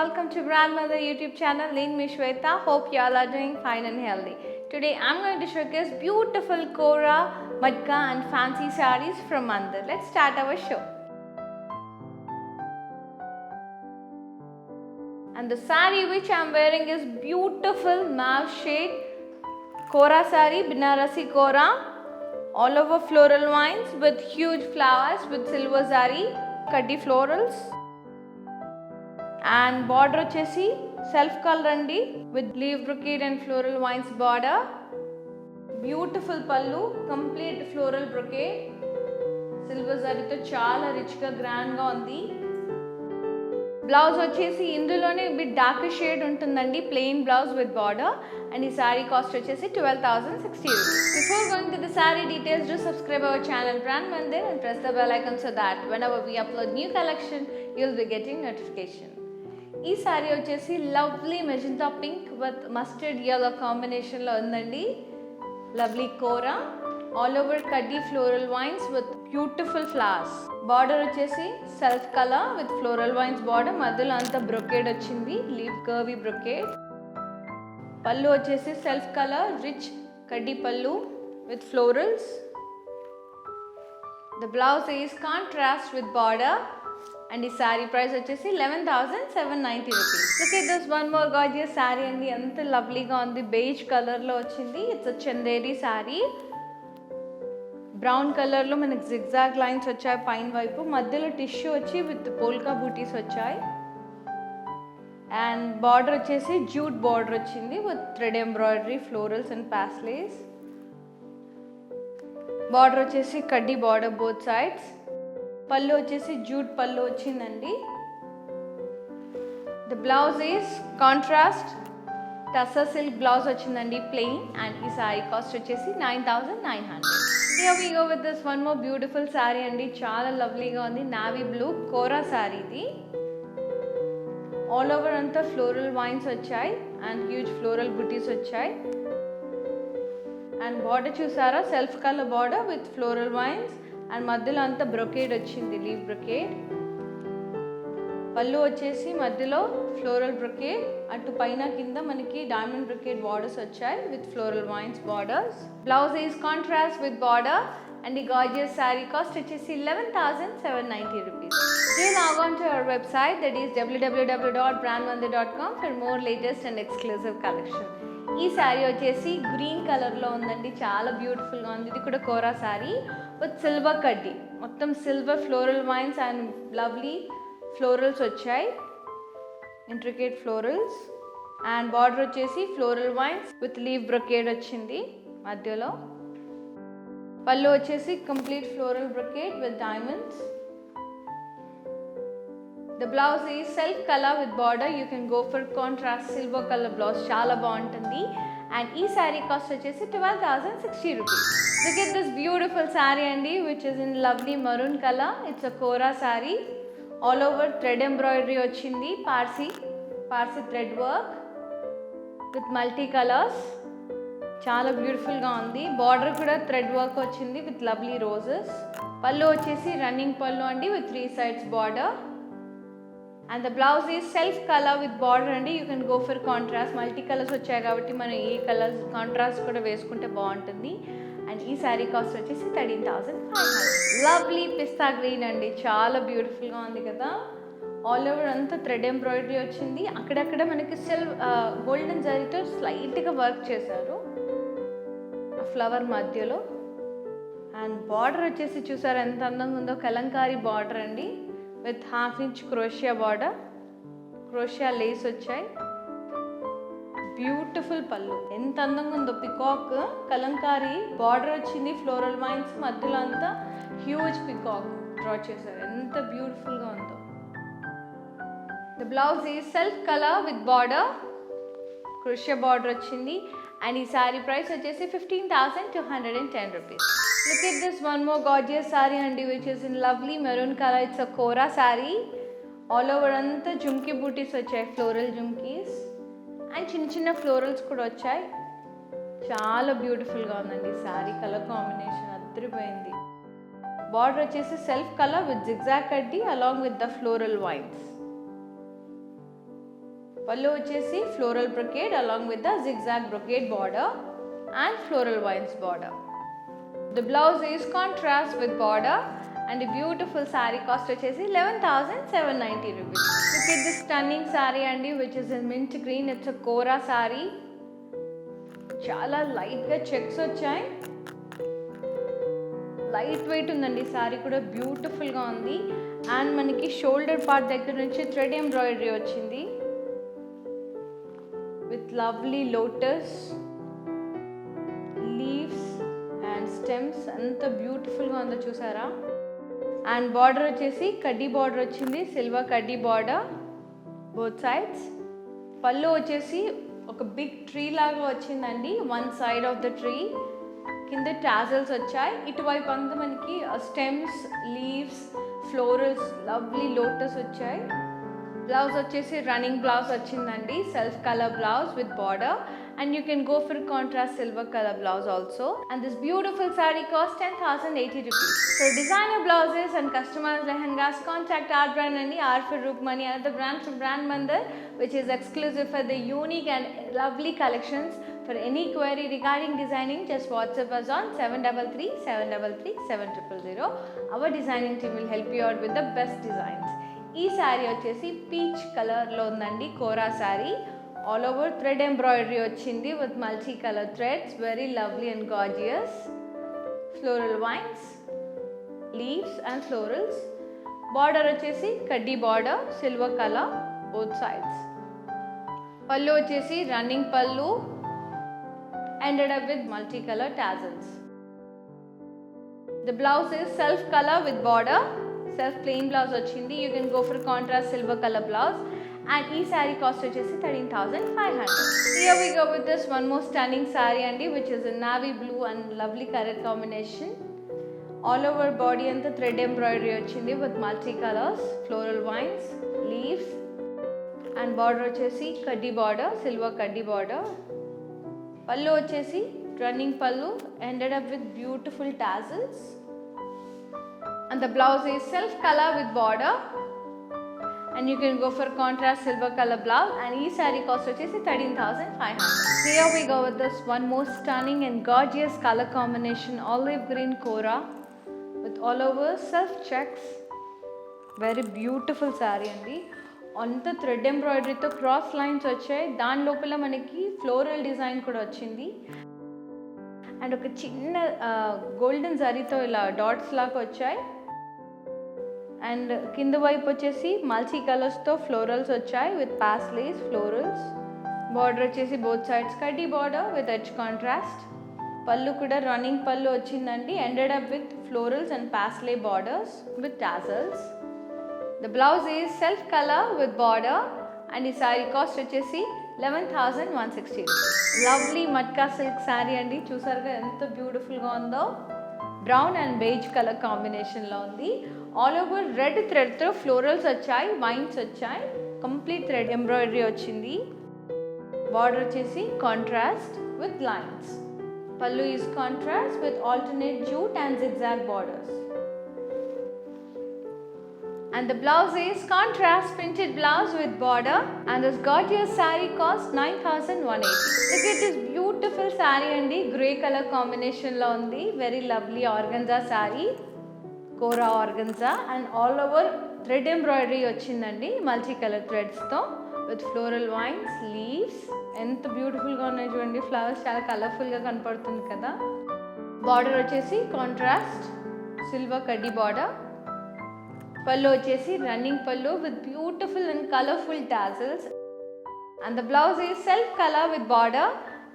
welcome to Grandmother YouTube channel. Name me Shweta. Hope you all are doing fine and healthy. Today I'm going to showcase beautiful Kora, Matka and fancy sarees from Mandir. Let's start our show. And the saree which I'm wearing is beautiful mauve shade Kora saree, Binarasi Kora, all over floral vines with huge flowers with silver zari, kaddi florals. And border వచ్చేసి self color అండి with leaf brocade and floral vines border. Beautiful pallu, complete floral brocade, silver zariతో చాలా rich గా grand గా ఉంది. Blouse వచ్చేసి ఇందులోనే bit dark shade ఉంటుందండి, plain blouse with border. And ఈ సారీ కాస్ట్ వచ్చేసి 12,060 rupees. Before going to the saree details, do subscribe our channel Brand Mandir and press the bell icon so that whenever we upload new collection, you'll be getting notification. ఈ సారీ వచ్చేసి lovely magenta pink with mustard yellow కాంబినేషన్లో ఉందండి. Lovely Kora, all over కడ్డీ floral vines with beautiful flowers. Border వచ్చేసి self colour with floral vines border, మధ్యలో అంతా brocade వచ్చింది, leaf curvy brocade. పళ్ళు వచ్చేసి సెల్ఫ్ కలర్ రిచ్ కడ్డీ పళ్ళు with florals. The blouse is contrast with border. And ఈ శారీ ప్రైస్ వచ్చేసి 11,790 rupees. Look at this one more gorgeous sari అండి, ఎంత లవ్లీగా ఉంది, బేజ్ కలర్లో వచ్చింది. ఇట్స్ చందేరి శారీ. బ్రౌన్ కలర్లో మనకి జిగ్జాగ్ లైన్స్ వచ్చాయి పైన వైపు, మధ్యలో టిష్యూ వచ్చి విత్ పోల్కా బూటీస్ వచ్చాయి. అండ్ బార్డర్ వచ్చేసి జూట్ బార్డర్ వచ్చింది with thread embroidery, florals and paisleys. Border వచ్చేసి కడ్డీ బార్డర్ బోత్ సైడ్స్. పళ్ళు వచ్చేసి జూట్ పళ్ళు వచ్చిందండి. The blouse is contrast tussar silk blouse వచ్చిందండి, ప్లెయిన్. అండ్ ఈ సారీ కాస్ట్ వచ్చేసి 9,900. Here we go with this one more beautiful saree అండి, చాలా లవ్లీగా ఉంది. నావీ బ్లూ కోరా సారీ ఇది. ఆల్ ఓవర్ అంతా ఫ్లోరల్ వైన్స్ వచ్చాయి అండ్ హ్యూజ్ ఫ్లోరల్ బుటీస్ వచ్చాయి. అండ్ బార్డర్ చూసారా, self colour border with floral vines and మధ్యలో అంతా బ్రొకేడ్ వచ్చింది, లీవ్ బ్రొకేడ్. పళ్ళు వచ్చేసి మధ్యలో ఫ్లోరల్ బ్రొకేడ్, అటు పైన కింద మనకి డైమండ్ బ్రొకేడ్ బార్డర్స్ వచ్చాయి with floral wines borders. Blouse is contrast with border. And ఈ గార్జియస్ శారీ కాస్ట్ వచ్చేసి 11,790 rupees. Please log on to our website, that is www.brandmandir.com for more latest and exclusive collection. ఈ శారీ వచ్చేసి green కలర్లో ఉందండి, చాలా బ్యూటిఫుల్గా ఉంది. ఇది కూడా కోరా శారీ విత్ సిల్వర్ కడ్డీ, మొత్తం silver floral vines and lovely florals వచ్చాయి, ఇంట్రికేట్ ఫ్లోరల్స్. అండ్ బార్డర్ వచ్చేసి floral vines with leave brocade వచ్చింది మధ్యలో. పళ్ళు వచ్చేసి complete floral brocade with diamonds. The blouse ఈ self colour with border. You can go for contrast silver colour blouse, చాలా బాగుంటుంది. And ఈ శారీ కాస్ట్ వచ్చేసి 12,060 rupees. Look at this beautiful saree అండి, which is in lovely maroon color. It's a Kora saree. All over thread embroidery వచ్చింది, Parsi thread work with multi colours, చాలా బ్యూటిఫుల్గా ఉంది. Border కూడా థ్రెడ్ వర్క్ వచ్చింది విత్ లవ్లీ రోజెస్. పళ్ళు వచ్చేసి running పళ్ళు అండి with 3 sides border. And the blouse is self colour with border అండి. You can go for contrast, multi colours వచ్చాయి కాబట్టి మనం ఏ కలర్స్ కాంట్రాస్ట్ కూడా వేసుకుంటే బాగుంటుంది. అండ్ ఈ శారీ కాస్ట్ వచ్చేసి 13,500. లవ్లీ పిస్తా గ్రీన్ అండి, చాలా బ్యూటిఫుల్గా ఉంది కదా. ఆల్ ఓవర్ అంతా థ్రెడ్ ఎంబ్రాయిడరీ వచ్చింది, అక్కడక్కడ మనకి గోల్డెన్ జరీతో స్లైట్గా వర్క్ చేశారు ఆ ఫ్లవర్ మధ్యలో. అండ్ బార్డర్ వచ్చేసి చూసారు ఎంత అందంగా ఉందో, కలంకారీ బార్డర్ అండి విత్ 1/2 inch క్రోషియా బార్డర్, క్రోషియా లేస్ వచ్చాయి. బ్యూటిఫుల్ పళ్ళు, ఎంత అందంగా ఉందో, పికాక్ కలంకారీ బార్డర్ వచ్చింది, ఫ్లోరల్ వైన్స్ మధ్యలో అంతా హ్యూజ్ పికాక్ డ్రా చేశారు, ఎంత బ్యూటిఫుల్గా ఉందో. ద బ్లౌజ్ ఈ self colour with border, క్రోషియా border వచ్చింది. అండ్ ఈ శారీ ప్రైస్ వచ్చేసి 15,210 rupees. Look at this one more gorgeous saree అండి, which is in lovely maroon color. It's a Kora saree. All over అంతా జుమ్కీ బూటీస్ వచ్చాయి, ఫ్లోరల్ జుమ్కీస్ అండ్ చిన్న చిన్న florals కూడా వచ్చాయి. చాలా బ్యూటిఫుల్గా ఉందండి శారీ, కలర్ కాంబినేషన్ అద్దరిపోయింది. బార్డర్ వచ్చేసి సెల్ఫ్ కలర్ విత్ జిగ్జాగ్ కడ్డీ along with the floral wines. పళ్ళు వచ్చేసి floral brocade along with the zigzag brocade border and floral vines border. The blouse is contrast with border and a beautiful saree cost వచ్చేసి 11,790 rupees. Look at this stunning saree అండి which is in mint green. It's a Kora saree. చాలా లైట్గా checks వచ్చాయి, light weight ఉందండి. Sorry కూడా బ్యూటిఫుల్గా ఉంది and మనకి షోల్డర్ పార్ట్ దగ్గర నుంచి థ్రెడ్ ఎంబ్రాయిడరీ వచ్చింది with lovely lotus leaves and stems. ఎంత బ్యూటిఫుల్గా ఉందో చూసారా. అండ్ బార్డర్ వచ్చేసి కడ్డీ బార్డర్ వచ్చింది, సిల్వర్ కడ్డీ బార్డర్ బోత్ సైడ్స్. పళ్ళు వచ్చేసి ఒక బిగ్ ట్రీ లాగా వచ్చిందండి, one side of the tree. కింద టాజల్స్ వచ్చాయి, ఇటువైపు అంతా మనకి stems, leaves, florals, lovely lotus వచ్చాయి. బ్లౌజ్ వచ్చేసి రన్నింగ్ బ్లౌజ్ వచ్చిందండి, self colour blouse with border and you can go for contrast silver color blouse also. And this beautiful saree cost 10,080 rupees. For designer blouses and customized lehengas, contact our brand and R for Rukmani, another brand from Brand Mandir, which is exclusive for the unique and lovely collections. For any query regarding designing, just WhatsApp us on 733-733-7000. Our designing team will help you out with the best designs. ఈ శారీ వచ్చేసి peach కలర్లో ఉందండి, Kora sari. All over thread embroidery వచ్చింది with multi colour threads, very lovely and gorgeous. Floral vines, leaves and florals. Border వచ్చేసి కడ్డీ border, silver colour both sides. పళ్ళు వచ్చేసి running పళ్ళు, ended up with multicolor tassels. The blouse is self color with border, self plain blouse వచ్చింది. You can go for contrast silver color blouse. And ee saree cost వచ్చేసి 13,500. Here we go with this one more stunning saree andi, which is a navy blue and lovely color combination. All over body and the thread embroidery వచ్చింది with multi colors, floral vines, leaves and border వచ్చేసి కడ్డీ border, silver కడ్డీ border. పళ్ళు వచ్చేసి running పళ్ళు, ended up with beautiful tassels. And the blouse is self color with border. And you can go for contrast silver color blouse. And ee saree cost వచ్చేసి 13,500. Here we go with this one more stunning and gorgeous color combination, olive green Kora with all over self checks. Very beautiful saree అండి. అంత thread ఎంబ్రాయిడరీతో cross lines వచ్చాయి, దాని లోపల మనకి floral design కూడా వచ్చింది. And ఒక చిన్న గోల్డెన్ జరీతో ఇలా డాట్స్ లాగా వచ్చాయి. అండ్ కింద వైపు వచ్చేసి మల్టీ కలర్స్తో ఫ్లోరల్స్ వచ్చాయి విత్ పాస్లేస్ ఫ్లోరల్స్. బార్డర్ వచ్చేసి బోత్ సైడ్స్ కడ్డీ బార్డర్ విత్ ఎడ్జ్ కాంట్రాస్ట్. పళ్ళు కూడా రన్నింగ్ పళ్ళు వచ్చిందండి, ended up with florals and parsley borders with tassels. The blouse is self color with border and ఈ saree cost వచ్చేసి 11,160. Lovely matka silk saree అండి, చూసారుగా ఎంత బ్యూటిఫుల్గా ఉందో. బ్రౌన్ అండ్ బేజ్ కలర్ కాంబినేషన్లో ఉంది. ఆల్ ఓవర్ రెడ్ థ్రెడ్తో ఫ్లోరల్స్ వచ్చాయి, వైన్స్ వచ్చాయి, కంప్లీట్ థ్రెడ్ ఎంబ్రాయిడరీ వచ్చింది. బార్డర్ వచ్చేసి కాంట్రాస్ట్ విత్ లైన్స్. పళ్ళు is contrast with alternate jute and zigzag borders. And the blouse is contrast printed blouse with border, and this gorgeous saree cost 9,180. Look at this beautiful saree andi, grey color combination lo undi, very lovely organza saree, Kora organza, and all over thread embroidery వచ్చిందండి multi color threads తో with floral vines, leaves. ఎంత beautiful గా ఉన్నాయి చూడండి, flowers చాలా colourful గా కనపడుతుంది కదా. బార్డర్ వచ్చేసి కాంట్రాస్ట్ సిల్వర్ కడ్డీ బార్డర్. పళ్ళు వచ్చేసి రన్నింగ్ పళ్ళు with beautiful and colorful tassels. And the blouse is self color with border.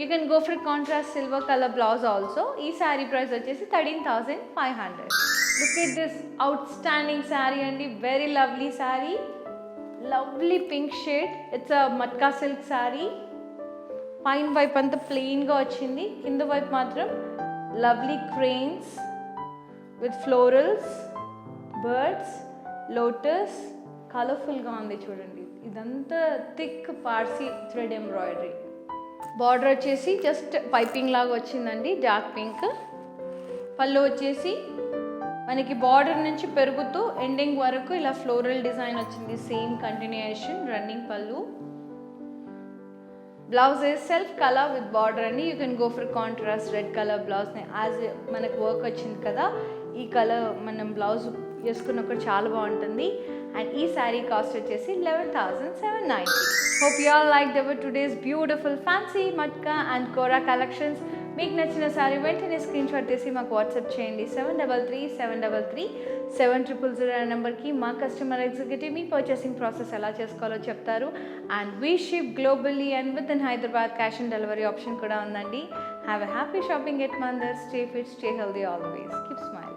You can go for contrast silver color blouse also. ఈ saree price వచ్చేసి 13,500. Look at this outstanding saree అండి, very lovely saree, lovely pink shade. It's a matka silk saree. పైన వైపు అంతా ప్లెయిన్గా వచ్చింది, కింద వైపు మాత్రం lovely cranes with florals, birds, lotus, కలర్ఫుల్గా ఉంది చూడండి. ఇదంతా thick Parsi thread embroidery. Border వచ్చేసి జస్ట్ పైపింగ్ లాగా వచ్చిందండి, డార్క్ పింక్. పళ్ళు వచ్చేసి మనకి బార్డర్ నుంచి పెరుగుతూ ఎండింగ్ వరకు ఇలా ఫ్లోరల్ డిజైన్ వచ్చింది, సేమ్ కంటిన్యూయేషన్ రన్నింగ్ పళ్ళు. Blouse is self colour with border అండి. You can go for contrast red colour బ్లౌజ్ని యాజ్ మనకు వర్క్ వచ్చింది కదా, ఈ కలర్ మనం బ్లౌజ్ వేసుకున్నప్పుడు చాలా బాగుంటుంది. అండ్ ఈ శారీ కాస్ట్ వచ్చేసి 11,790. Hope you all like our today's beautiful fancy matka and kora collections. మీకు నచ్చిన శారీ వెంటనే స్క్రీన్ షాట్ తీసి మాకు వాట్సాప్ చేయండి. 7337337000 అనే నెంబర్కి మా కస్టమర్ ఎగ్జిక్యూటివ్ మీ పర్చేసింగ్ ప్రాసెస్ ఎలా చేసుకోవాలో చెప్తారు. And we ship globally and within Hyderabad cash on delivery option కూడా ఉందండి. Have a happy shopping at Mandar. Stay fit, stay healthy always. Keep smile.